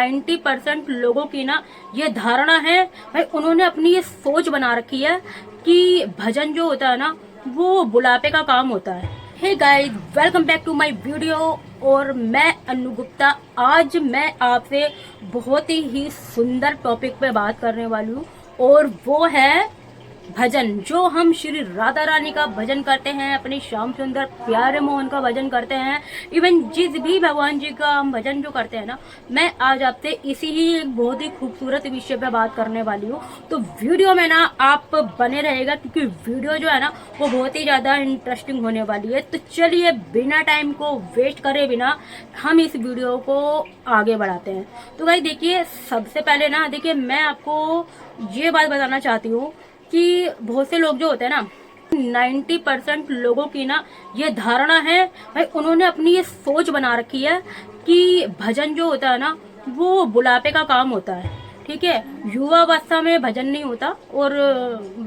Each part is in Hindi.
90% लोगों की ना ये धारणा है भाई, उन्होंने अपनी ये सोच बना रखी है कि भजन जो होता है ना वो बुढ़ापे का काम होता है। Hey guys, welcome back to my video. और मैं अनु गुप्ता। आज मैं आपसे बहुत ही सुंदर टॉपिक पे बात करने वाली हूँ और वो है भजन। जो हम श्री राधा रानी का भजन करते हैं, अपने श्याम सुंदर प्यारे मोहन का भजन करते हैं, इवन जिस भी भगवान जी का हम भजन जो करते हैं ना, मैं आज आपसे इसी ही एक बहुत ही खूबसूरत विषय पे बात करने वाली हूँ। तो वीडियो में ना आप बने रहेगा क्योंकि वीडियो जो है ना वो बहुत ही ज्यादा इंटरेस्टिंग होने वाली है। तो चलिए बिना टाइम को वेस्ट करे बिना हम इस वीडियो को आगे बढ़ाते हैं। तो भाई देखिए, सबसे पहले ना देखिए, मैं आपको ये बात बताना चाहती हूँ कि बहुत से लोग जो होते हैं ना, 90% लोगों की ना ये धारणा है भाई, उन्होंने अपनी ये सोच बना रखी है कि भजन जो होता है ना वो बुढ़ापे का काम होता है। ठीक है, युवा अवस्था में भजन नहीं होता और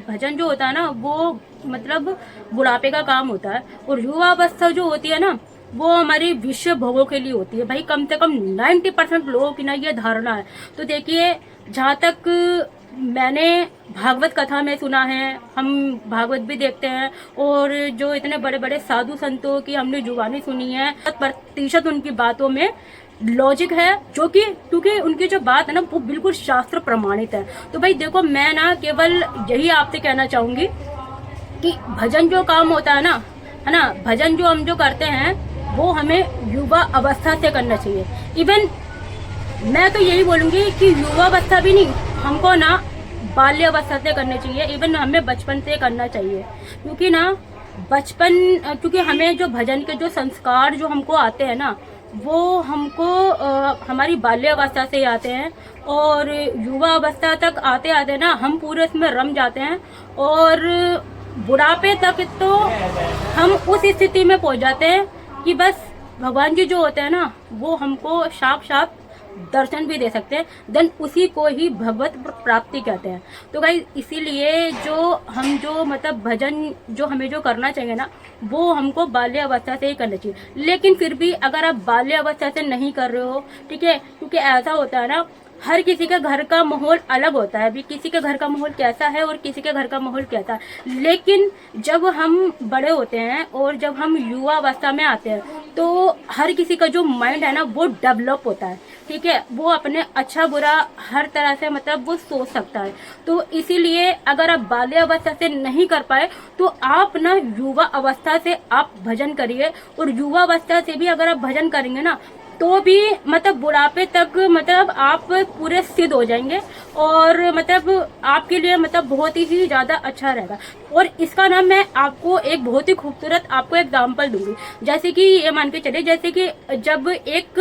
भजन जो होता है ना वो मतलब बुढ़ापे का काम होता है। और युवा अवस्था जो होती है ना वो हमारी विश्व भोगों के लिए होती है। भाई कम से कम 90% लोगों की ना ये धारणा है। तो देखिए, जहाँ तक मैंने भागवत कथा में सुना है, हम भागवत भी देखते हैं और जो इतने बड़े बड़े साधु संतों की हमने जुबानी सुनी है, 100% उनकी बातों में लॉजिक है, जो कि क्योंकि उनकी जो बात है ना वो बिल्कुल शास्त्र प्रमाणित है। तो भाई देखो, मैं ना केवल यही आपसे कहना चाहूंगी कि भजन जो काम होता है ना, भजन जो हम जो करते हैं वो हमें युवा अवस्था से करना चाहिए। इवन मैं तो यही बोलूंगी कि युवा अवस्था भी नहीं, हमको ना बाल्य अवस्था से करने चाहिए। इवन हमें बचपन से करना चाहिए क्योंकि ना बचपन, क्योंकि हमें जो भजन के जो संस्कार जो हमको आते हैं ना वो हमको हमारी बाल्य अवस्था से आते हैं और युवा अवस्था तक आते आते ना हम पूरे इसमें रम जाते हैं और बुढ़ापे तक तो हम उस स्थिति में पहुंच जाते हैं कि बस भगवान जी जो होते हैं ना वो हमको साफ दर्शन भी दे सकते हैं, देन उसी को ही भगवत प्राप्ति कहते हैं। तो भाई इसीलिए जो हम जो मतलब भजन जो हमें जो करना चाहिए ना वो हमको बाल्य अवस्था से ही करना चाहिए। लेकिन फिर भी अगर आप बाल्य अवस्था से नहीं कर रहे हो, ठीक है, क्योंकि ऐसा होता है ना, हर किसी के घर का माहौल अलग होता है। अभी किसी के घर का माहौल कैसा है और किसी के घर का माहौल कैसा है। लेकिन जब हम बड़े होते हैं और जब हम युवा अवस्था में आते हैं तो हर किसी का जो माइंड है ना वो डेवलप होता है। ठीक है, वो अपने अच्छा बुरा हर तरह से मतलब वो सोच सकता है। तो इसीलिए अगर आप बाल्य अवस्था से नहीं कर पाए तो आप ना युवा अवस्था से आप भजन करिए। और युवा अवस्था से भी अगर आप भजन करेंगे ना तो भी मतलब बुढ़ापे तक मतलब आप पूरे सिद्ध हो जाएंगे और मतलब आपके लिए मतलब बहुत ही ज्यादा अच्छा रहेगा। और इसका नाम मैं आपको एक बहुत ही खूबसूरत आपको एग्जांपल दूंगी। जैसे कि ये मान के चले, जैसे कि जब एक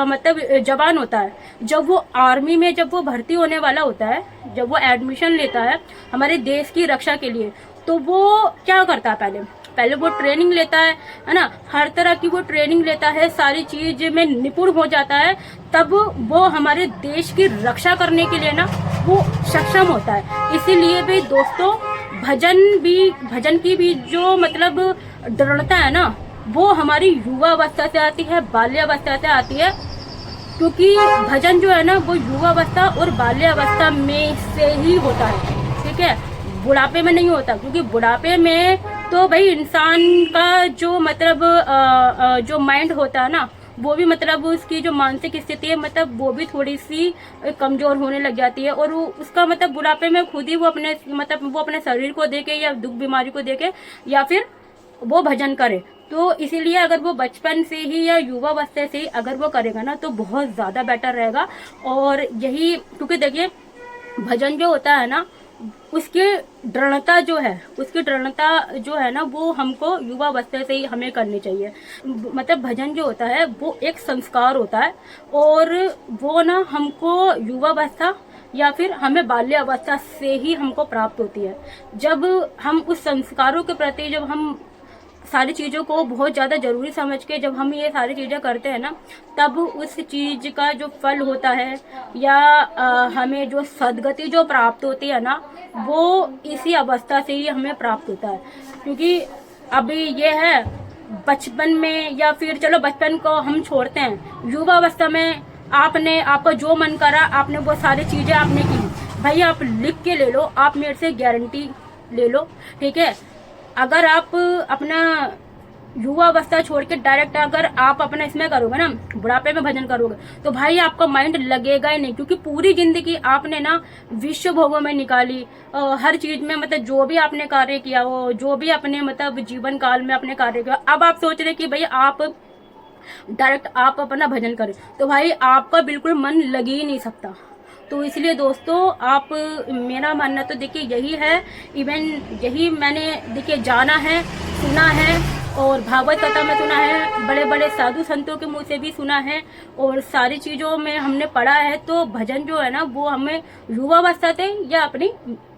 मतलब जवान होता है, जब वो आर्मी में जब वो भर्ती होने वाला होता है, जब वो एडमिशन लेता है हमारे देश की रक्षा के लिए, तो वो क्या करता है, पहले वो ट्रेनिंग लेता है ना, हर तरह की वो ट्रेनिंग लेता है, सारी चीज में निपुण हो जाता है, तब वो हमारे देश की रक्षा करने के लिए ना वो सक्षम होता है। इसीलिए भी दोस्तों भजन की भी जो मतलब दृढ़ता है ना वो हमारी युवा अवस्था से आती है, बाल्य अवस्था से आती है। क्योंकि भजन जो है ना वो युवा अवस्था और बाल्य अवस्था में से ही होता है। ठीक है, बुढ़ापे में नहीं होता, क्योंकि बुढ़ापे में तो भाई इंसान का जो मतलब जो माइंड होता है ना वो भी मतलब उसकी जो मानसिक स्थिति है मतलब वो भी थोड़ी सी कमजोर होने लग जाती है और उसका मतलब बुढ़ापे में खुद ही वो अपने मतलब वो अपने शरीर को देके या दुख बीमारी को देके या फिर वो भजन करे। तो इसीलिए अगर वो बचपन से ही या युवा अवस्था से ही अगर वो करेगा ना तो बहुत ज्यादा बेटर रहेगा। और यही क्योंकि देखिए, भजन जो होता है ना उसकी दृढ़ता जो है ना वो हमको युवा अवस्था से ही हमें करनी चाहिए। मतलब भजन जो होता है वो एक संस्कार होता है और वो ना हमको युवा अवस्था या फिर हमें बाल्य अवस्था से ही हमको प्राप्त होती है। जब हम उस संस्कारों के प्रति जब हम सारी चीज़ों को बहुत ज़्यादा ज़रूरी समझ के जब हम ये सारी चीज़ें करते हैं ना तब उस चीज़ का जो फल होता है या हमें जो सद्गति जो प्राप्त होती है ना वो इसी अवस्था से ही हमें प्राप्त होता है। क्योंकि अभी ये है बचपन में या फिर चलो बचपन को हम छोड़ते हैं, युवा अवस्था में आपने, आपका जो मन करा आपने वो सारी चीजें आपने की, भाई आप लिख के ले लो, आप मेरे से गारंटी ले लो, ठीक है। अगर आप अपना युवा अवस्था छोड़ के डायरेक्ट अगर आप अपना इसमें करोगे ना, बुढ़ापे में भजन करोगे, तो भाई आपका माइंड लगेगा ही नहीं, क्योंकि पूरी जिंदगी आपने ना विश्व भोगों में निकाली, हर चीज में मतलब जो भी आपने कार्य किया हो, जो भी अपने मतलब जीवन काल में अपने कार्य किया, अब आप सोच रहे कि भाई आप डायरेक्ट आप अपना भजन करें, तो भाई आपका बिल्कुल मन लग ही नहीं सकता। तो इसलिए दोस्तों आप, मेरा मानना तो देखिए यही है, इवन यही मैंने देखिए जाना है, सुना है, और भागवत कथा में सुना है, बड़े बड़े साधु संतों के मुंह से भी सुना है, और सारी चीजों में हमने पढ़ा है। तो भजन जो है ना वो हमें युवावस्था से या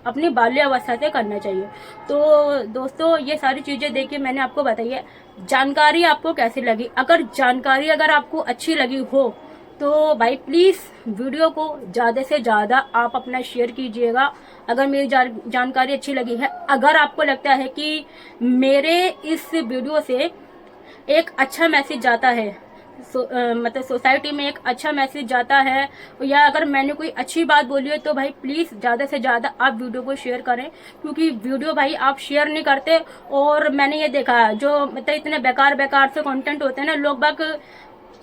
अपनी बाल्यावस्था से करना चाहिए। तो दोस्तों ये सारी चीजें देखिए मैंने आपको बताई है। जानकारी आपको कैसी लगी? अगर आपको अच्छी लगी हो तो भाई प्लीज वीडियो को ज्यादा से ज्यादा आप अपना शेयर कीजिएगा। अगर मेरी जानकारी अच्छी लगी है, अगर आपको लगता है कि मेरे इस वीडियो से एक अच्छा मैसेज जाता है, मतलब सोसाइटी में एक अच्छा मैसेज जाता है, या अगर मैंने कोई अच्छी बात बोली है, तो भाई प्लीज ज्यादा से ज्यादा आप वीडियो को शेयर करें, क्योंकि वीडियो भाई आप शेयर नहीं करते। और मैंने ये देखा है जो मतलब इतने बेकार से कंटेंट होते हैं ना, लोग बाग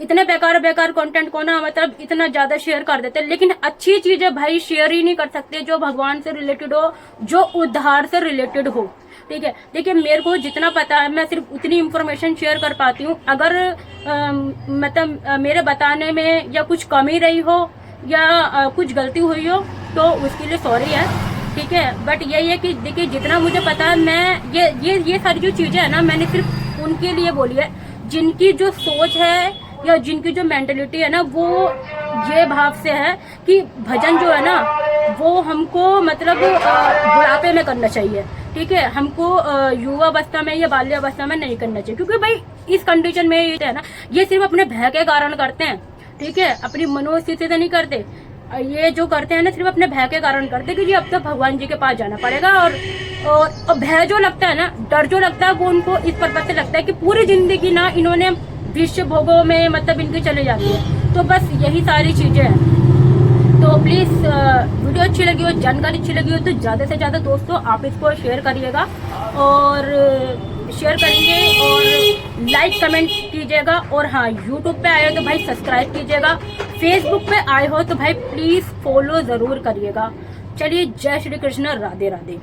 इतने बेकार कंटेंट को ना मतलब इतना ज्यादा शेयर कर देते हैं, लेकिन अच्छी चीजें भाई शेयर ही नहीं कर सकते जो भगवान से रिलेटेड हो, जो उद्धार से रिलेटेड हो, ठीक है। देखिए मेरे को जितना पता है मैं सिर्फ उतनी इंफॉर्मेशन शेयर कर पाती हूँ। अगर मतलब मेरे बताने में या कुछ कमी रही हो या कुछ गलती हुई हो तो उसके लिए सॉरी है, ठीक है। बट यही है कि देखिए जितना मुझे पता है, मैं ये सारी जो चीजें है ना मैंने सिर्फ उनके लिए बोली है जिनकी जो सोच है या जिनकी जो मेंटेलिटी है ना वो ये भाव से है कि भजन जो है ना वो हमको मतलब बुढ़ापे में करना चाहिए, ठीक है। हमको युवा अवस्था में या बाल्यावस्था में नहीं करना चाहिए, क्योंकि भाई इस कंडीशन में ये है ना, ये सिर्फ अपने भय के कारण करते हैं, ठीक है, अपनी मनोस्थिति से नहीं करते। ये जो करते हैं ना सिर्फ अपने भय के कारण करते हैं कि जी अब तो भगवान जी के पास जाना पड़ेगा। और भय जो लगता है ना, डर जो लगता है, वो उनको इस पर्पज से लगता है कि पूरी जिंदगी ना इन्होंने विश्व भोगों में मतलब इनकी चली जाती है। तो बस यही सारी चीजें हैं। तो प्लीज वीडियो अच्छी लगी हो, जानकारी अच्छी लगी हो तो ज्यादा से ज्यादा दोस्तों आप इसको शेयर करिएगा, और शेयर करेंगे और लाइक कमेंट कीजिएगा। और हाँ, यूट्यूब पे आए हो तो भाई सब्सक्राइब कीजिएगा, फेसबुक पे आए हो तो भाई प्लीज फॉलो जरूर करिएगा। चलिए, जय श्री कृष्ण, राधे राधे।